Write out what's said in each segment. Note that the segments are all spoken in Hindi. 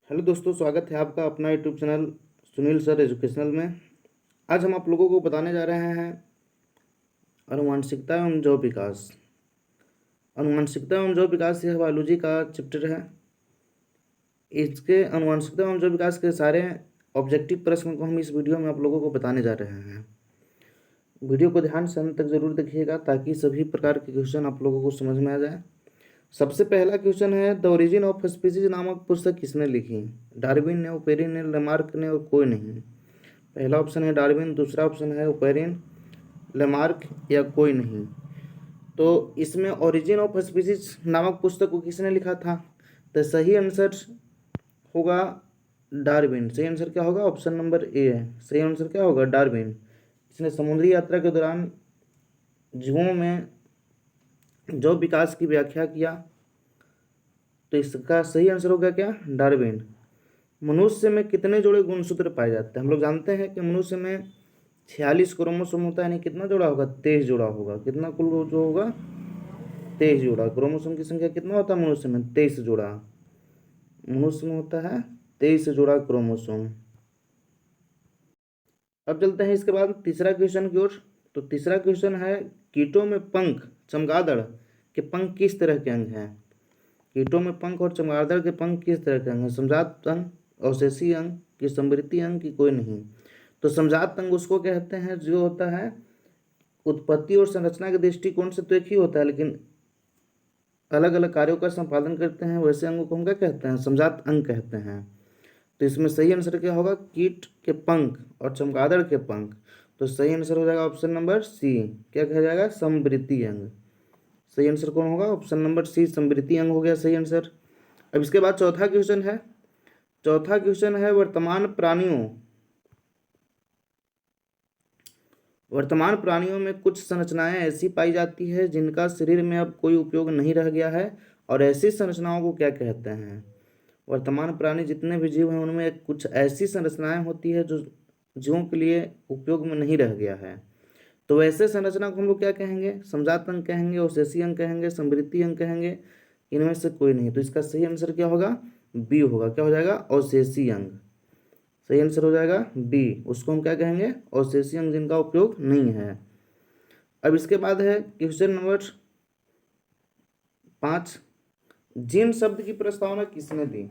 हेलो दोस्तों, स्वागत है आपका अपना YouTube channel Sunil sir educational में। आज हम आप लोगों को बताने जा रहे हैं आनुवंशिकता एवं जैव विकास। आनुवंशिकता एवं जैव विकास यह बायोलॉजी का चैप्टर है। इसके आनुवंशिकता एवं जैव विकास के सारे ऑब्जेक्टिव प्रश्न को हम इस वीडियो में आप लोगों को बताने जा रहे हैं। वीडियो को ध्यान से अंत तक जरूर देखिएगा ताकि सभी प्रकार के क्वेश्चन आप लोगों को समझ में आ जाए। सबसे पहला क्वेश्चन है, द ओरिजिन ऑफ स्पीसीज नामक पुस्तक किसने लिखी? डार्विन ने, ओपेरिन ने, लेमार्क ने और कोई नहीं। पहला ऑप्शन है डार्विन, दूसरा ऑप्शन है ओपेरिन, लेमार्क या कोई नहीं। तो इसमें ओरिजिन ऑफ स्पीसीज नामक पुस्तक को किसने लिखा था? तो सही आंसर होगा डार्विन। सही आंसर क्या होगा? ऑप्शन नंबर ए है। सही आंसर क्या होगा? डार्विन। इसने समुद्री यात्रा के दौरान जीवों में जो विकास की व्याख्या किया। तो इसका सही आंसर होगा क्या? डार्विन। मनुष्य में कितने जोड़े गुणसूत्र पाए जाते हैं? हम लोग जानते हैं कि मनुष्य में 46 क्रोमोसोम होता है, यानी कितना जोड़ा होगा? 23 जोड़ा होगा। कितना कुल जो होगा? 23 जोड़ा। क्रोमोसोम की संख्या कितना होता है मनुष्य में? 23 जोड़ा। मनुष्य में होता है 23 जोड़ा क्रोमोसोम। अब चलते हैं इसके बाद तीसरा क्वेश्चन की ओर। तो तीसरा क्वेश्चन है, कीटों में पंख, चमगादड़ के पंख किस तरह के अंग हैं? कीटों में पंख और चमगादड़ के पंख किस तरह के अंग हैं? समजात अंग, अवशेषी अंग, की समृद्धि अंग, की कोई नहीं। तो समजात अंग उसको कहते हैं जो होता है उत्पत्ति और संरचना के दृष्टिकोण से तो एक ही होता है, लेकिन अलग अलग कार्यों का संपादन करते हैं। वैसे अंगों को हम क्या कहते हैं? समजात अंग कहते हैं। तो इसमें सही आंसर क्या होगा? कीट के पंख और चमगादड़ के पंख। तो सही आंसर हो जाएगा ऑप्शन नंबर सी। क्या कहा जाएगा? समवृत्ति अंग। सही आंसर कौन होगा? ऑप्शन नंबर सी, समवृत्ति अंग हो गया सही आंसर। अब इसके बाद चौथा क्वेश्चन है। चौथा क्वेश्चन है, वर्तमान प्राणियों में कुछ संरचनाएं ऐसी पाई जाती है जिनका शरीर में अब कोई उपयोग नहीं रह गया है, और ऐसी संरचनाओं को क्या कहते हैं? वर्तमान प्राणी जितने भी जीव हैं उनमें कुछ ऐसी संरचनाएं होती है जो जीवों के लिए उपयोग में नहीं रह गया है। तो वैसे संरचना को हम लोग क्या कहेंगे? समजात अंग कहेंगे, अवशेषी अंग कहेंगे, समवृत्ति अंग कहेंगे, इनमें से कोई नहीं। तो इसका सही आंसर क्या होगा? बी होगा। क्या हो जाएगा? अवशेषी अंग। सही आंसर हो जाएगा बी। उसको हम क्या कहेंगे? अवशेषी अंग जिनका उपयोग नहीं है। अब इसके बाद है क्वेश्चन नंबर 5, जीन शब्द की प्रस्तावना किसने दी?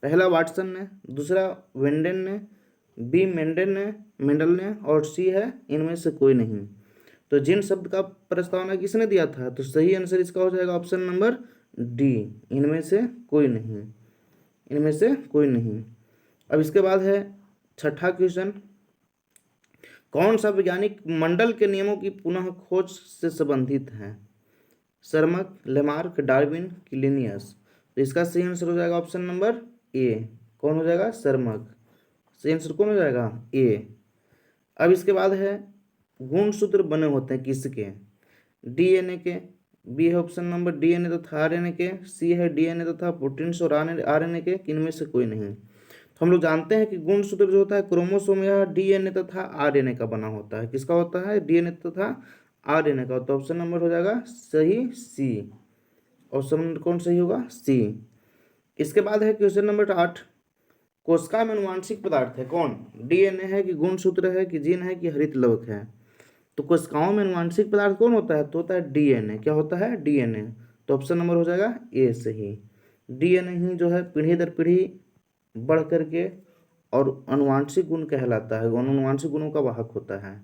पहला वाटसन ने, दूसरा वेंडेन ने, बी मेंडल ने और सी है इनमें से कोई नहीं। तो जीन शब्द का प्रस्तावना किसने दिया था? तो सही आंसर इसका हो जाएगा ऑप्शन नंबर डी, इनमें से कोई नहीं। इनमें से कोई नहीं। अब इसके बाद है छठा क्वेश्चन, कौन सा वैज्ञानिक मंडल के नियमों की पुनः खोज से संबंधित है? सरमक, लेमार्क, डार्विन की लिनियस। तो इसका सही आंसर हो जाएगा ऑप्शन नंबर ए। कौन हो जाएगा? सरमक। सही आंसर कौन हो जाएगा? ए। अब इसके बाद है, गुणसूत्र बने होते हैं किसके? डीएनए के। बी है ऑप्शन नंबर डीएनए तथा आरएनए के। सी है डीएनए तथा प्रोटीन्स और आरएनए के। इनमें से कोई नहीं। तो हम लोग जानते हैं कि गुणसूत्र जो होता है क्रोमोसोम या डीएनए तथा आरएनए का बना होता है। किसका होता है? डीएनए तथा आरएनए का। तो ऑप्शन नंबर हो जाएगा सही सी। ऑप्शन नंबर कौन सही होगा? सी। इसके बाद है क्वेश्चन नंबर 8, कोशिका में अनुवांशिक पदार्थ है कौन? डीएनए है कि गुणसूत्र है कि जीन है कि हरित लवक है? तो कोशिकाओं में अनुवांशिक पदार्थ कौन होता है? तो होता है डीएनए। क्या होता है? डीएनए। तो ऑप्शन नंबर हो जाएगा ए सही। डीएनए ही जो है पीढ़ी दर पीढ़ी बढ़ करके और अनुवांशिक गुण कहलाता है, अनुवांशिक गुणों का वाहक होता है।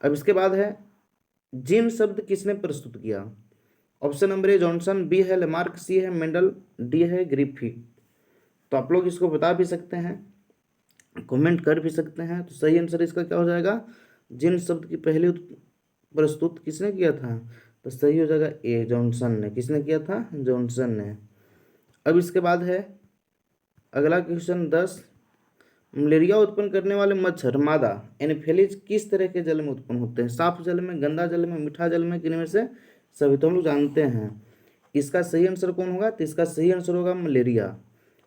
अब इसके बाद है, जीन शब्द किसने प्रस्तुत किया? Option number A Johnson, B है लेमार्क, सी है मेंडल, डी है ग्रिफी। तो आप लोग इसको बता भी सकते हैं, कमेंट कर भी सकते हैं। तो सही आंसर इसका क्या हो जाएगा? जीन शब्द की पहली प्रस्तुत किसने किया था? तो सही हो जाएगा ए, जॉनसन ने। किसने किया था? जॉनसन ने। अब इसके बाद है अगला क्वेश्चन 10, मलेरिया उत्पन्न करने वाले मच्छर मादा एनोफिलीज किस तरह के जल में उत्पन्न होते हैं? साफ जल में, गंदा जल में, मीठा जल में, किनमें से सभी? तो हम लोग जानते हैं। इसका सही आंसर कौन होगा? तो इसका सही आंसर होगा मलेरिया,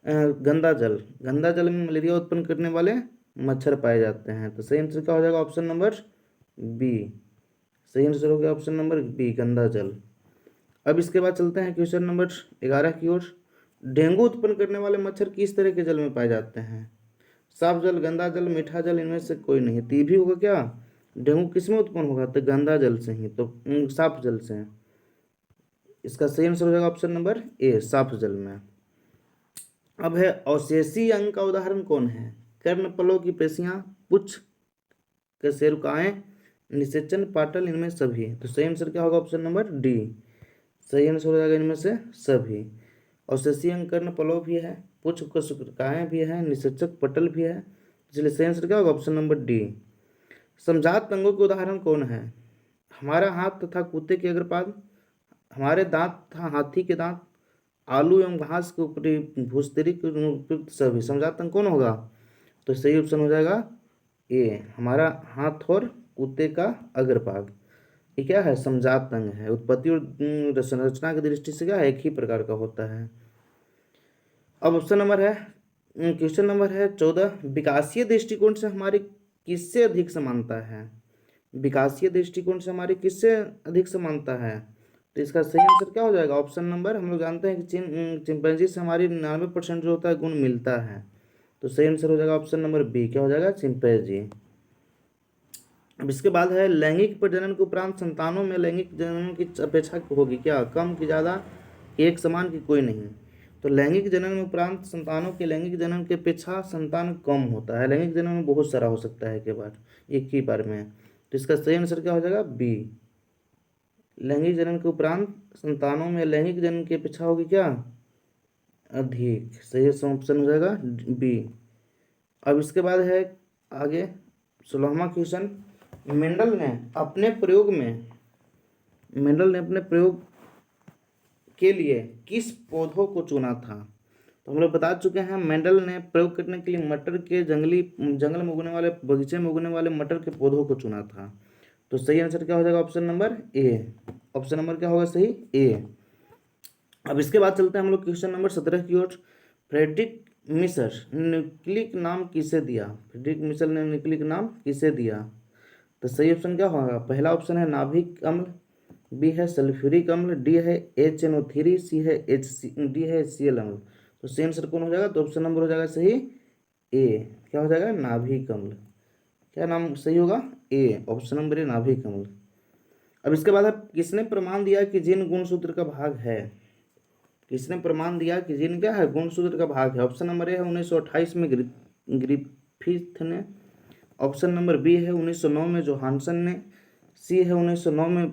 गंदा जल। गंदा जल में मलेरिया उत्पन्न करने वाले मच्छर पाए जाते हैं। तो सही आंसर क्या हो जाएगा? Option number B. सही आंसर हो गया ऑप्शन नंबर बी, गंदा जल। अब इसके बाद चलते हैं क्वेश्चन नंबर 11 की ओर। डेंगू उत्पन्न करने वाले मच्छर किस तरह के जल में पाए जाते हैं? साफ जल, गंदा जल, मीठा जल, इनमें से कोई नहीं। तो ये भी होगा क्या, डेंगू किस में उत्पन्न होगा, तो गंदा जल से ही, तो साफ जल से। इसका सही आंसर हो जाएगा ऑप्शन नंबर ए, साफ जल में। अब है अवशेषी अंग का उदाहरण कौन है? कर्णपलों की पेशियां, पुच्छ, कशेरुकाएं, निषेचन, पाटल, इनमें सभी। तो सही आंसर क्या होगा, ऑप्शन नंबर डी, सही आंसर हो जाएगा इनमें से सभी। अवशेषी अंग कर्णपलों भी है, पुच्छ कशेरुकाएं भी है, निषेचक पटल भी है, इसलिए सही आंसर क्या होगा, ऑप्शन नंबर डी। समजात अंगों के उदाहरण कौन है? हमारा हाथ तथा कुत्ते के अग्रपाद, हमारे दांत तथा हाथी के दांत, आलू एवं घास के ऊपरी भूस्तरी के उपयुक्त सभी। समजात अंग कौन होगा? तो सही ऑप्शन हो जाएगा ए, हमारा हाथ और कुत्ते का अग्रभाग। ये क्या है, समजात अंग है। उत्पत्ति और संरचना की दृष्टि से क्या है, एक ही प्रकार का होता है। अब ऑप्शन नंबर है, क्वेश्चन नंबर है 14, विकासीय दृष्टिकोण से हमारी किससे अधिक समानता है? विकासीय दृष्टिकोण से हमारी किससे अधिक समानता है? तो इसका सही आंसर क्या हो जाएगा, ऑप्शन नंबर, हम लोग जानते हैं कि चिंपैंजी से हमारी 99% जो होता है गुण मिलता है, तो सही आंसर हो जाएगा ऑप्शन नंबर बी, क्या हो जाएगा, चिंपैंजी। अब इसके बाद है लैंगिक प्रजनन के उपरांत संतानों में लैंगिक जनन की अपेक्षा होगी क्या, कम की ज़्यादा, एक समान की कोई नहीं? तो लैंगिक जनन में उपरांत संतानों के लैंगिक जनन की अपेक्षा संतान कम होता है। लैंगिक जनन में बहुत सारा हो सकता है एक बार, एक ही बार में। तो इसका सही आंसर क्या हो जाएगा, बी, लैंगिक जनन के उपरांत संतानों में लैंगिक जनन की अपेक्षा होगी क्या, अधिक। सही ऑप्शन हो जाएगा बी। अब इसके बाद है आगे 16वां क्वेश्चन, मेंडल ने अपने प्रयोग के लिए किस पौधों को चुना था? तो हम लोग बता चुके हैं, मेंडल ने प्रयोग करने के लिए मटर के जंगल में उगने वाले, बगीचे में उगने वाले मटर के पौधों को चुना था। तो सही आंसर क्या हो जाएगा, ऑप्शन नंबर ए, ऑप्शन नंबर क्या होगा, सही ए। अब इसके बाद चलते हैं हम लोग क्वेश्चन नंबर 17 की ओर। फ्रेडरिक मिसर न्यूक्लिक नाम किसे दिया? फ्रेडरिक मिसर ने न्यूक्लिक नाम किसे दिया? तो सही ऑप्शन क्या होगा, पहला ऑप्शन है नाभिक अम्ल, बी है सल्फ्यूरिक अम्ल, डी है HNO3, सी है डी है HCl अम्ल। तो सही आंसर कौन हो जाएगा, तो ऑप्शन नंबर हो जाएगा सही ए, क्या हो जाएगा, नाभिक अम्ल। क्या नाम सही होगा, ए, ऑप्शन नंबर ए, नाभिक अम्ल। अब इसके बाद किसने प्रमाण दिया कि जीन गुणसूत्र का भाग है? किसने प्रमाण दिया कि जीन क्या है, गुणसूत्र का भाग है? ऑप्शन नंबर ए है 1928 में ग्रिफिथ ने, ऑप्शन नंबर बी है 1909 में जोहानसन ने, सी है 1909 में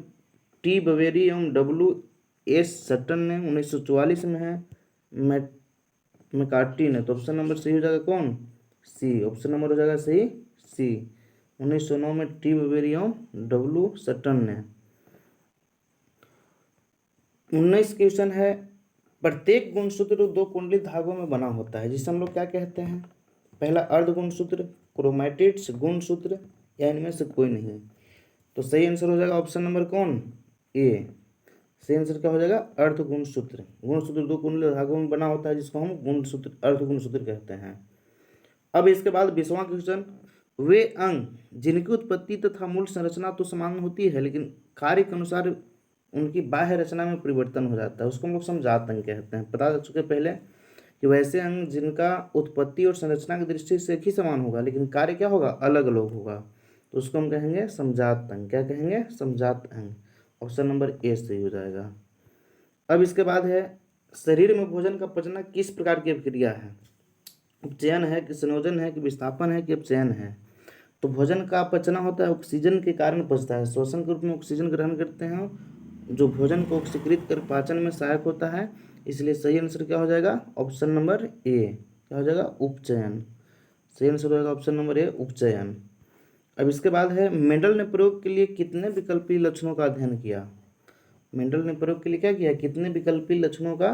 टी बवेरी एवं WS सटन ने, 1944 में है मैकार्टी ने। तो ऑप्शन नंबर सही हो जाएगा कौन, सी, ऑप्शन नंबर हो जाएगा सही सी, 1909 में टी बवेरी एवं W सटन ने। 19 क्वेश्चन है, प्रत्येक गुणसूत्र 2 कुंडलित धागों में बना होता है, जिसे हम लोग क्या कहते हैं? पहला अर्ध गुणसूत्र, क्रोमैटिड्स, गुणसूत्र, या इनमें से कोई नहीं। तो सही आंसर हो जाएगा ऑप्शन नंबर कौन, ए, सही आंसर क्या हो जाएगा, अर्ध गुणसूत्र। गुणसूत्र 2 कुंडलित धागों में बना होता है, जिसको हम गुणसूत्र, अर्ध गुणसूत्र कहते हैं। अब इसके बाद 20वां क्वेश्चन, वे अंग जिनकी उत्पत्ति तथा मूल संरचना तो समान होती है, लेकिन कार्य के अनुसार उनकी बाह्य रचना में परिवर्तन हो जाता है, उसको हम लोग समजात अंग कहते हैं। बता चुके पहले कि वैसे अंग जिनका उत्पत्ति और संरचना की दृष्टि से एक ही समान होगा, लेकिन कार्य क्या होगा, अलग अलग होगा, तो उसको हम कहेंगे समजात अंग। क्या कहेंगे, समजात अंग। ऑप्शन नंबर ए सही हो जाएगा। अब इसके बाद है, शरीर में भोजन का पचना किस प्रकार की प्रक्रिया है? उपचयन है कि संयोजन है कि विस्थापन है कि अपचयन है? तो भोजन का पचना होता है, ऑक्सीजन के कारण पचता है, श्वसन के रूप में ऑक्सीजन ग्रहण करते हैं, जो भोजन को ऑक्सीकृत कर पाचन में सहायक होता है, इसलिए सही आंसर क्या हो जाएगा, ऑप्शन नंबर ए, क्या हो जाएगा, उपचयन। सही आंसर हो जाएगा ऑप्शन नंबर ए, उपचयन। अब इसके बाद है, मेंडल ने प्रयोग के लिए कितने विकल्पी लक्षणों का अध्ययन किया? मेंडल ने प्रयोग के लिए क्या किया, कितने विकल्पी लक्षणों का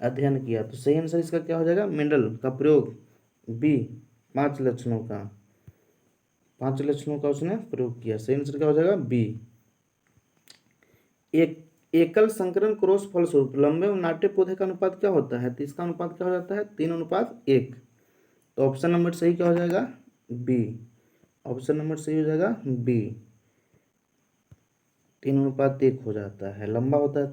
अध्ययन किया? तो सही आंसर इसका क्या हो जाएगा, मेंडल का प्रयोग बी, 5 लक्षणों का, 5 लक्षणों का उसने प्रयोग किया। सही आंसर क्या हो जाएगा, बी। एक एकल संकरण क्रॉस फलस्वरूप लंबे और नाट्य पौधे का अनुपात क्या होता है? तो इसका अनुपात क्या हो जाता है, 3:1। तो ऑप्शन नंबर सही क्या हो जाएगा, बी, ऑप्शन नंबर सही हो जाएगा बी। 3:1 हो जाता है। लंबा होता है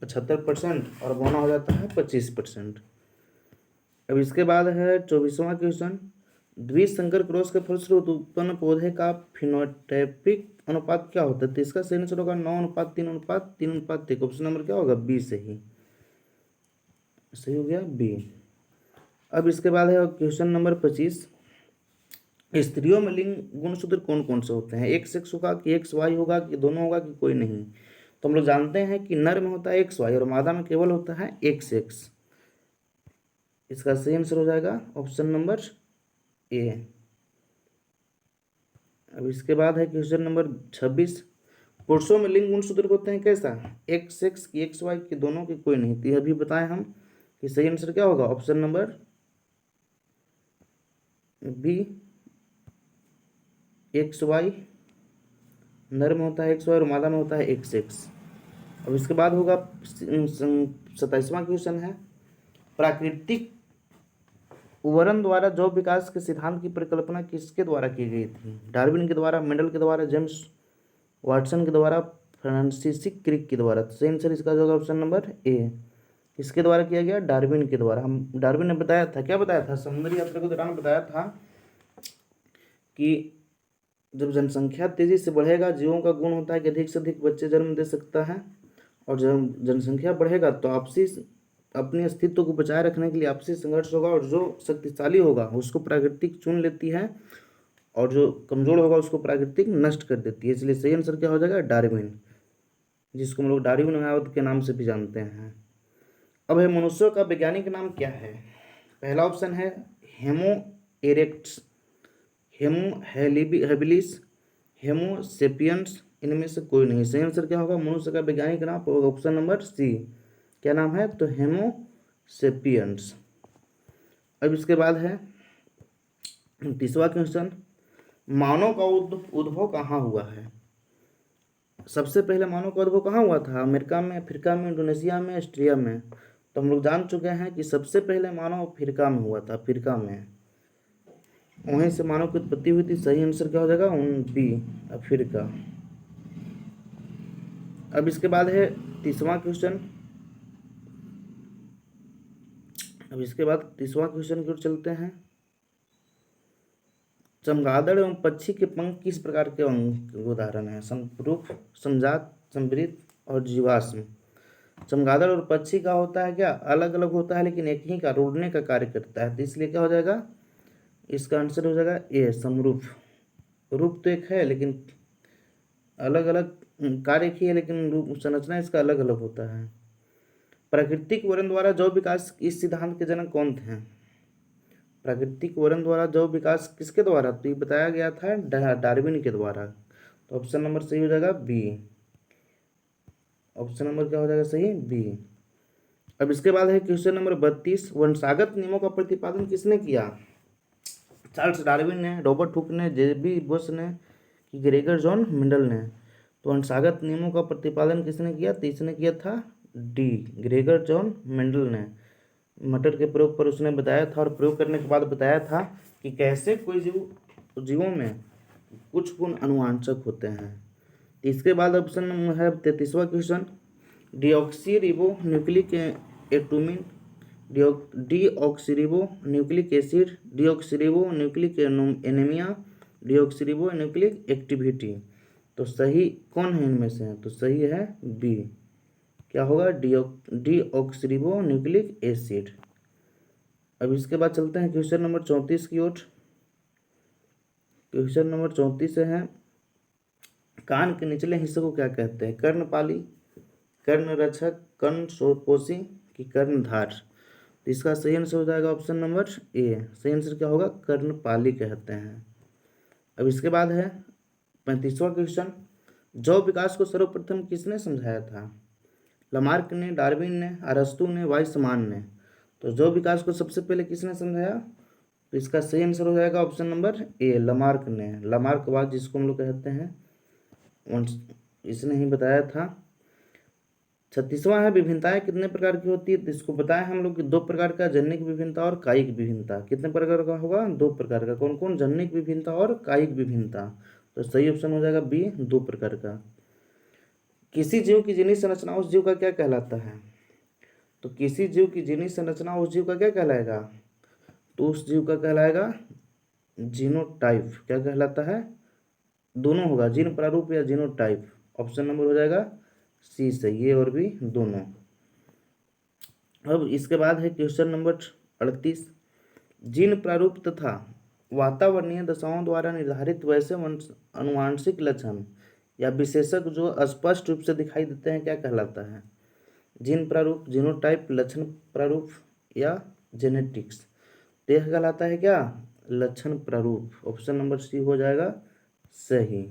75% और बौना हो जाता है 25%। अब इसके बाद है 24वां क्वेश्चन, द्विसंकर क्रॉस के फलस्वरूप उत्पन्न पौधे का फिनोटाइपिक अनुपात क्या होता है? तो इसका सही आंसर होगा 9:3:3:1। ऑप्शन नंबर क्या होगा? बी सही हो गया बी। अब इसके बाद है क्वेश्चन नंबर 25, स्त्रियों में लिंग गुणसूत्र कौन कौन से होते हैं? XX होगा कि XY होगा कि दोनों होगा कि कोई नहीं? तो हम लोग जानते हैं कि नर में होता है XY और मादा में केवल होता है XX। इसका सही आंसर हो जाएगा ऑप्शन नंबर ए। अब इसके बाद है क्वेश्चन नंबर 26, पुरुषों में लिंग गुणसूत्र होते हैं कैसा? XX की XY की दोनों की कोई नहीं? तो अभी बताएं हम कि सही आंसर क्या होगा? ऑप्शन नंबर बी XY, नर में होता है XY और मादा में होता है XX। अब इसके बाद होगा 27वां क्वेश्चन है, प्राकृतिक वर्ण द्वारा जैव विकास के सिद्धांत की परिकल्पना किसके द्वारा की गई थी? डार्विन के द्वारा, मेंडल के द्वारा, जेम्स वाटसन के द्वारा, फ्रांसिस क्रिक के द्वारा? तो सही आंसर इसका होगा ऑप्शन नंबर ए। किसके द्वारा किया गया? डार्विन के द्वारा। हम डार्विन ने बताया था, क्या बताया था? समुद्री यात्रा के दौरान बताया था कि जब जनसंख्या तेजी से बढ़ेगा, जीवों का गुण होता है कि अधिक से अधिक बच्चे जन्म दे सकता है, और जब जनसंख्या बढ़ेगा तो आपसी अपने अस्तित्व को बचाए रखने के लिए आपसी संघर्ष होगा, और जो शक्तिशाली होगा उसको प्राकृतिक चुन लेती है, और जो कमजोर होगा उसको प्राकृतिक नष्ट कर देती है। इसलिए सही आंसर क्या हो जाएगा? डार्विन, जिसको हम लोग डार्विन हयात के नाम से भी जानते हैं। अब है मनुष्यों का वैज्ञानिक नाम क्या है? पहला ऑप्शन है haemo erects, haemo habilis, haemo sapiens, इनमें से कोई नहीं। सही आंसर क्या होगा? मनुष्य का वैज्ञानिक नाम ऑप्शन नंबर सी। क्या नाम है? तो हेमो सेपियंस। अब इसके बाद है 30वां क्वेश्चन, मानव का उद्भव कहाँ हुआ है? सबसे पहले मानव का उद्भव कहाँ हुआ था? अमेरिका में, अफ्रीका में, इंडोनेशिया में, ऑस्ट्रिया में? तो हम लोग जान चुके हैं कि सबसे पहले मानव अफ्रीका में हुआ था, अफ्रीका में, वहीं से मानव की उत्पत्ति हुई थी। सही आंसर क्या हो जाएगा? B, Africa. अब इसके बाद है 30वां क्वेश्चन। अब इसके बाद 30वां क्वेश्चन की ओर चलते हैं, चमगादड़ एवं पक्षी के पंख किस प्रकार के उदाहरण हैं? संरूप, समजात, समृद्ध और जीवाश्म। चमगादड़ और पक्षी का होता है क्या? अलग अलग होता है, लेकिन एक ही का उड़ने का कार्य करता है। तो इसलिए क्या हो जाएगा? इसका आंसर हो जाएगा ए, समरूप। रूप तो एक है लेकिन अलग अलग कार्य की है, लेकिन रूप संरचना इसका अलग अलग होता है। प्राकृतिक वर्ण द्वारा जैव विकास, इस सिद्धांत के जनक कौन थे? प्राकृतिक वर्ण द्वारा जैव विकास किसके द्वारा? तो ये बताया गया था डार्विन के द्वारा। तो ऑप्शन नंबर सही हो जाएगा बी। ऑप्शन नंबर क्या हो जाएगा सही? बी। अब इसके बाद है क्वेश्चन नंबर 32, वंशागत नियमों का प्रतिपादन किसने किया? चार्ल्स डार्विन ने, रॉबर्ट हुक ने, जेबी बुश ने, ग्रेगर जॉन मेंडल ने? तो वंशागत नियमों का प्रतिपादन किसने किया? तो इसने किया था डी, ग्रेगर जॉन मेंडल ने। मटर के प्रयोग पर उसने बताया था, और प्रयोग करने के बाद बताया था कि कैसे कोई जीवों में कुछ गुण अनुवांशक होते हैं। इसके बाद ऑप्शन है 33वां क्वेश्चन, डीऑक्सी रिबो न्यूक्लिक एटोमिन, deoxyribonucleic acid, deoxyribonucleic anaemia, deoxyribonucleic activity? तो सही कौन है इनमें से? तो सही है बी। क्या होगा? डीऑक्सीरिबो न्यूक्लिक एसिड। अब इसके बाद चलते हैं क्वेश्चन नंबर 34 की ओर। क्वेश्चन नंबर 34 से है, कान के निचले हिस्से को क्या कहते हैं? कर्णपाली, कर्णरक्षक, कर्णपोषी कि कर्णधार? तो इसका सही आंसर हो जाएगा ऑप्शन नंबर ए। सही आंसर क्या होगा? कर्णपाली कहते हैं। अब इसके बाद है 35वां क्वेश्चन, जैव विकास को सर्वप्रथम किसने समझाया था? लमार्क ने, डार्विन ने, अरस्तु ने, वाइसमान ने? तो जैव विकास को सबसे पहले किसने समझाया? तो इसका सही आंसर हो जाएगा ऑप्शन नंबर ए, लमार्क ने। लमार्कवाद जिसको हम लोग कहते हैं, इसने ही बताया था। 36वां है, विभिन्नताएं कितने प्रकार की होती है? तो इसको बताया हम लोग कि 2 प्रकार का, जनिक विभिन्नता और कायिक विभिन्नता। कितने प्रकार का होगा? 2 प्रकार का। कौन कौन? जनिक विभिन्नता और कायिक विभिन्नता। तो सही ऑप्शन हो जाएगा बी, 2 प्रकार का। किसी जीव की जीनी संरचना उस जीव का क्या कहलाता है? तो किसी जीव की जीनी संरचना उस जीव का क्या कहलाएगा? तो उस जीव का कहलाएगा जीनोटाइप। क्या कहलाता है? दोनों होगा, जीन प्रारूप या जीनोटाइप। ऑप्शन नंबर हो जाएगा सी सही, ये और भी दोनों। अब इसके बाद है क्वेश्चन नंबर 38। जीन प्रारूप तथा वातावरणीय दशाओं द्वारा निर्धारित वैसे अनुवांशिक लक्षण या विशेषक जो स्पष्ट रूप से दिखाई देते हैं क्या कहलाता है? जीन प्रारूप, जीनोटाइप, लक्षण प्रारूप या जेनेटिक्स। तो यह कहलाता है क्या? लक्षण प्रारूप। ऑप्शन नंबर सी हो जाएगा सही।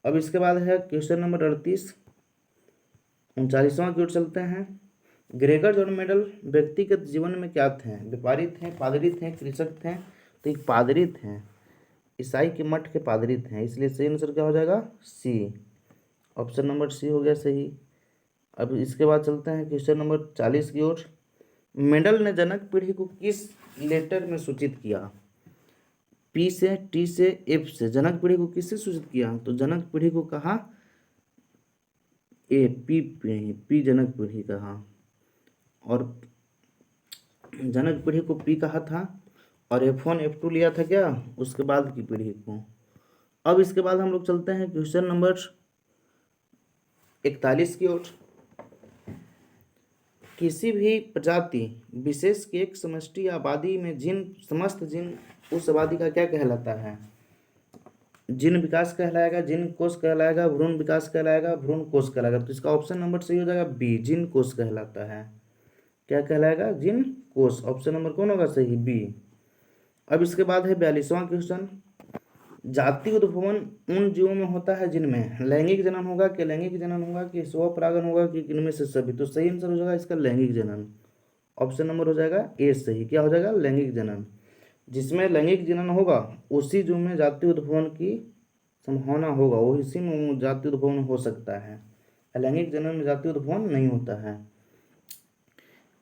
अब इसके बाद है क्वेश्चन नंबर 38। 39वां की ओर चलते हैं। ग्रेगर और मेंडल व्यक्तिगत जीवन में क्या थे? व्यापारी थे, पादरी थे, कृषक थे? तो एक पादरी थे, ईसाई के मठ के पादरी थे, इसलिए सही आंसर क्या हो जाएगा? सी। ऑप्शन नंबर सी हो गया सही। अब इसके बाद चलते हैं क्वेश्चन नंबर 40 की ओर। मेंडल ने जनक पीढ़ी को किस लेटर में सूचित किया? पी से, टी से, एफ से। जनक पीढ़ी को किससे सूचित किया? तो जनक पीढ़ी को कहा ए, पी जनक पीढ़ी कहा, और जनक पीढ़ी को पी कहा था, और F1 F2 लिया था क्या उसके बाद की पीढ़ी को। अब इसके बाद हम लोग चलते हैं क्वेश्चन नंबर 41 की ओर। किसी भी प्रजाति विशेष की एक समष्टि या आबादी में जिन समस्त जिन उस आबादी का क्या कहलाता है? जिन विकास कहलाएगा, जिन कोष कहलाएगा, भ्रूण विकास कहलाएगा, भ्रूण कोष कहलाएगा। तो इसका ऑप्शन नंबर सही हो जाएगा बी, जिन कोष कहलाता है। क्या कहलाएगा? जिन कोष। ऑप्शन नंबर कौन होगा सही? बी। अब इसके बाद है 42वां क्वेश्चन। जाति उद्भवन उन जीवों में होता है जिनमें लैंगिक जनन होगा कि लैंगिक जनन होगा कि स्वपरागन होगा कि इनमें से सभी। तो सही आंसर हो जाएगा इसका लैंगिक जनन। ऑप्शन नंबर हो जाएगा ए सही। क्या हो जाएगा? लैंगिक जनन। जिसमें लैंगिक जनन होगा उसी जीव में जाति उद्भवन की संभावना होगा, वो इसी में जाति उद्भवन हो सकता है। लैंगिक जनन में जाति उद्भवन नहीं होता है।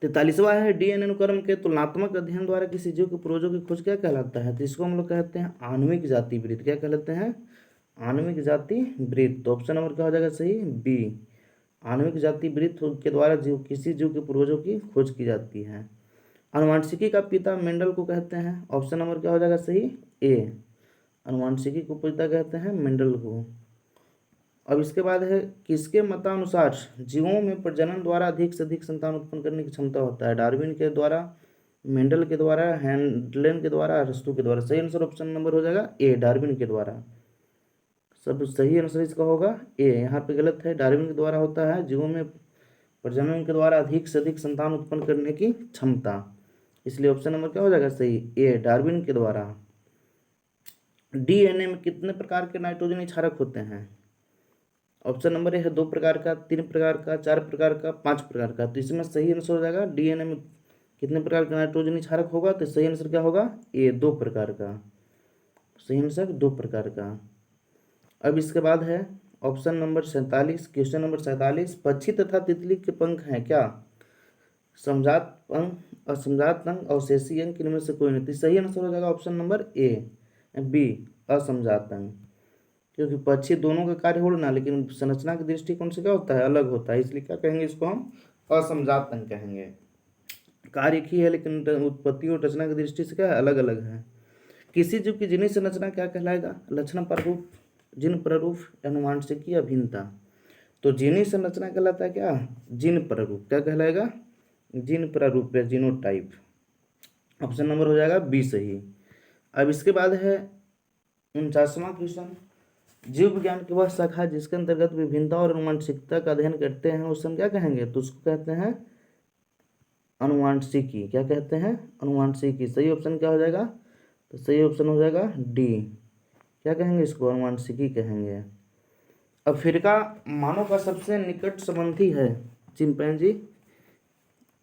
43वां है डीएनए अनुक्रम के तुलनात्मक अध्ययन द्वारा किसी जीव के पूर्वजों की खोज क्या कहलाता है? तो इसको हम लोग कहते हैं आणविक जाति वृत्त। क्या कहलाते हैं? आणविक जाति वृत्त। तो ऑप्शन नंबर क्या हो जाएगा सही? बी। आणविक जाति वृत्त के द्वारा जीव किसी जीव के पूर्वजों की खोज की जाती है। अनुवांशिकी का पिता मेंडल को कहते हैं। ऑप्शन नंबर क्या हो जाएगा सही? ए। अनुवांशिकी को पिता कहते हैं मेंडल को। अब इसके बाद है किसके मतानुसार जीवों में प्रजनन द्वारा अधिक से अधिक संतान उत्पन्न करने की क्षमता होता है? डार्विन के द्वारा, मेंडल के द्वारा, हैंडलेन के द्वारा, अरस्तू के द्वारा। सही आंसर ऑप्शन नंबर हो जाएगा ए, डार्विन के द्वारा। सब सही आंसर इसका होगा ए। यहाँ पे गलत है, डार्विन के द्वारा होता है जीवों में प्रजनन के द्वारा अधिक से अधिक संतान उत्पन्न करने की क्षमता, इसलिए ऑप्शन नंबर क्या हो जाएगा सही? ए, डार्विन के द्वारा। डीएनए में कितने प्रकार के नाइट्रोजन क्षारक होते हैं? ऑप्शन नंबर ए है 2 प्रकार का, 3 प्रकार का, 4 प्रकार का, 5 प्रकार का। तो इसमें सही आंसर हो जाएगा डीएनए में कितने प्रकार का नाइट्रोजन क्षारक होगा? तो सही आंसर क्या होगा? ए, 2 प्रकार का। सही आंसर 2 प्रकार का। अब इसके बाद है ऑप्शन नंबर 47, क्वेश्चन नंबर 47। पक्षी तथा तितली के पंख हैं क्या? समजात अंग, असमजात अंग, अवशेषी अंग, इनमें से कोई नहीं। तो सही आंसर हो जाएगा ऑप्शन नंबर ए, बी, असमजात अंग। क्योंकि पक्षी दोनों का कार्य उड़ना, लेकिन संरचना के दृष्टिकोण से क्या होता है? अलग होता है, इसलिए क्या कहेंगे इसको? हम असमजात अंग कहेंगे। कार्य एक ही है लेकिन उत्पत्ति और रचना की दृष्टि से क्या है? अलग अलग है। किसी जीव की जीनी संरचना क्या कहलाएगा? लक्षण प्रारूप, जीन प्रारूप, अनुवांशिकी, अभिन्नता। तो जीनी संरचना कहलाता है क्या? जीन प्रारूप। क्या कहलाएगा? जीन प्रारूप या जीनोटाइप। ऑप्शन नंबर हो जाएगा बी सही। अब इसके बाद है 49वां क्वेश्चन। जीव विज्ञान की वह शाखा जिसके अंतर्गत विभिन्नता और अनुवांशिकता का अध्ययन करते हैं उसे हम क्या कहेंगे? तो उसको कहते हैं अनुवांशिकी। क्या कहते हैं? अनुवांशिकी। सही ऑप्शन क्या हो जाएगा? तो सही ऑप्शन हो जाएगा डी। क्या कहेंगे इसको? अनुवांशिकी कहेंगे। अफ्रीका मानव का सबसे निकट संबंधी है चिंपैंजी,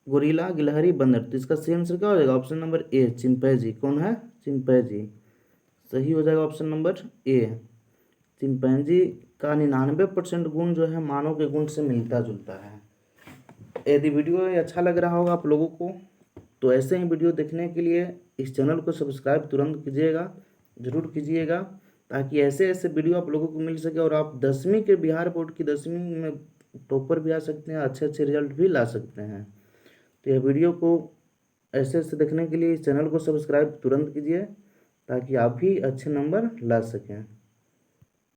गोरिल्ला, गिलहरी, बंदर। तो इसका सही आंसर क्या हो जाएगा? ऑप्शन नंबर ए, चिंपैंजी। कौन है? चिंपैंजी। सही हो जाएगा ऑप्शन नंबर ए। चिंपैंजी का 99% गुण जो है मानव के गुण से मिलता जुलता है। यदि वीडियो अच्छा लग रहा होगा आप लोगों को तो ऐसे ही वीडियो देखने के लिए इस चैनल को सब्सक्राइब तुरंत कीजिएगा, ज़रूर कीजिएगा, ताकि ऐसे ऐसे वीडियो आप लोगों को मिल सके और आप 10वीं के बिहार बोर्ड की 10वीं में टॉपर भी आ सकते हैं, अच्छे अच्छे रिजल्ट भी ला सकते हैं। तो यह वीडियो को ऐसे ऐसे देखने के लिए इस चैनल को सब्सक्राइब तुरंत कीजिए ताकि आप भी अच्छे नंबर ला सकें।